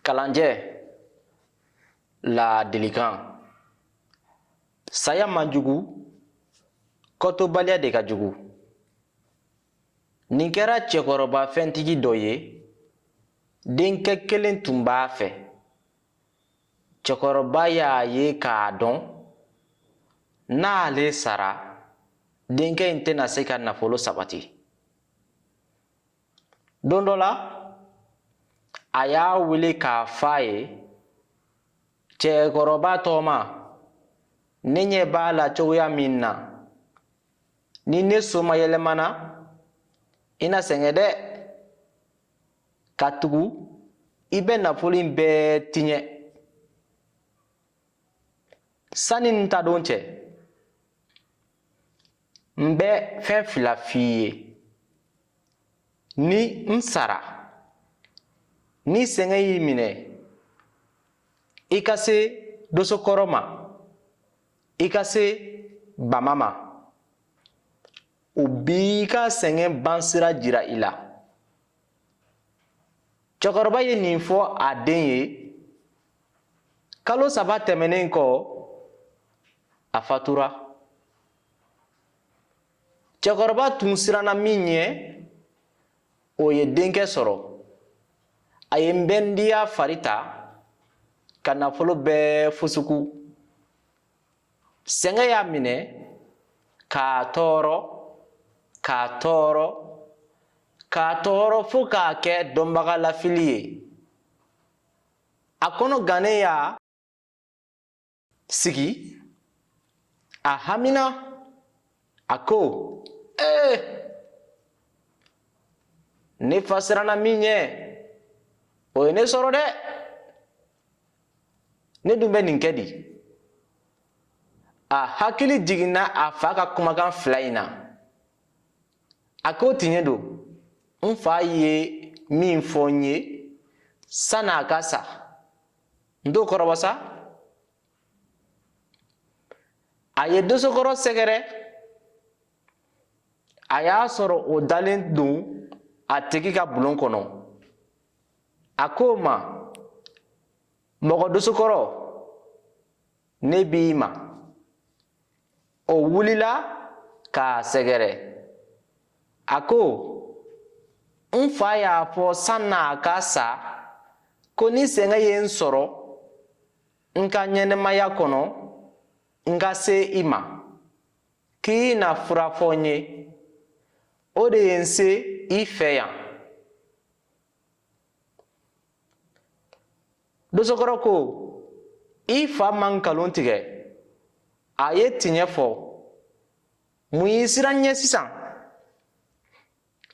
Kalanjɛ ladilikan. Saya man jugu, kɔtobaliya de ka jugu. Nin kɛra cɛkɔrɔba fɛntigi dɔ ye, denkɛ kelen tun b'a fɛ. Cɛkɔrɔba y'a ye k'a dɔn n'ale sara, denkɛ in tɛna se ka nafolo sabati. Don dɔ la, a y'a wele k'a f'a ye, cɛkɔrɔba tɔgɔma, ne ɲɛ b'a la cogoya min na, ni ne soma yɛlɛmana, i na sɛgɛn dɛ, ka tugu i bɛ nafolo in bɛɛ tiɲɛ. Sani n ta don cɛ, n bɛ fɛn fila f'i ye. Ni n sara, ni sɛgɛn y'i minɛ, i ka se dosokɔrɔ ma, i ka se bama ma, o b'i ka sɛgɛn bansira jira i la. Cɛkɔrɔba ye nin fɔ a den ye. Kalo 3 tɛmɛnen kɔ, a fatura. Cɛkɔrɔba tun siranna min ɲɛ, o ye denkɛ sɔrɔ. A ye nbɛndiya fari ta, ka nafolo bɛɛ fusuku. Sɛgɛn y'a minɛ, k'a tɔɔrɔ fo k'a kɛ dɔnbaga lafili ye. A kɔnɔ gannen y'a sigi, a hamina, a ko, ne fa siranna min ɲɛ, o ye ne sɔrɔ dɛ. Ne dun bɛ nin kɛ di. A hakili jiginna a fa ka kumakan fila in na. A ko tiɲɛ don, n fa ye min fɔ n ye san'a ka sa. N t'o kɔrɔbɔ sa. A ye dosokɔrɔ sɛgɛrɛ. A y'a sɔrɔ o dalen don a tigi ka bulon kɔnɔ. A ko ma, mɔgɔ dosokɔrɔ, ne b'i ma. O wulila k'a sɛgɛrɛ. A ko, n fa y'a fɔ san'a ka sa ko ni sɛgɛn ye n sɔrɔ n ka ɲɛnɛmaya kɔnɔ, n ka se i ma, k'i na fura fɔ n ye. O de ye n se i fɛ yan. Dosokɔrɔ ko, i fa man nkalon tigɛ. A ye tiɲɛ fɔ. Mun y'i siran ɲɛ sisan?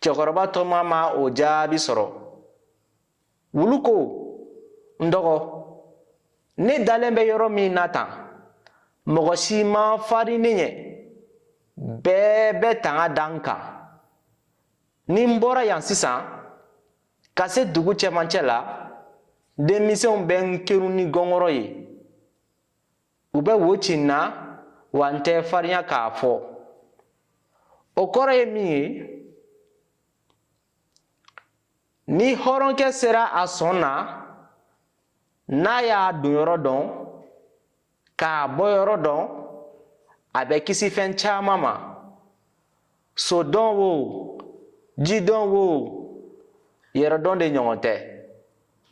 Cɛkɔrɔba tɔma ma o jaabi sɔrɔ. Wulu ko, n dɔgɔ, ne dalen bɛ yɔrɔ min na tan, mɔgɔ si ma farin ne ɲɛ. Bɛɛ bɛ tanga da n kan. Ni n bɔra yan sisan, ka se dugu cɛmancɛ la, denmisɛnw bɛ n kɛru ni gɔngɔrɔ ye. U bɛ wo ci n na, wa n tɛ farinya k'a fɔ. O kɔrɔ ye min ye? Ni hɔrɔnkɛ sera a sɔn na, n'a y'a don yɔrɔ dɔn, k'a bɔ yɔrɔ dɔn, a bɛ kisi fɛn caman ma. Sodɔn wo, jidɔn wo, yɛrɛdɔn de ɲɔgɔn tɛ.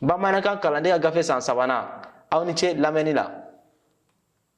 Bamanankan kalanden ka gafe san 3nan, aw ni ce lamɛnni la.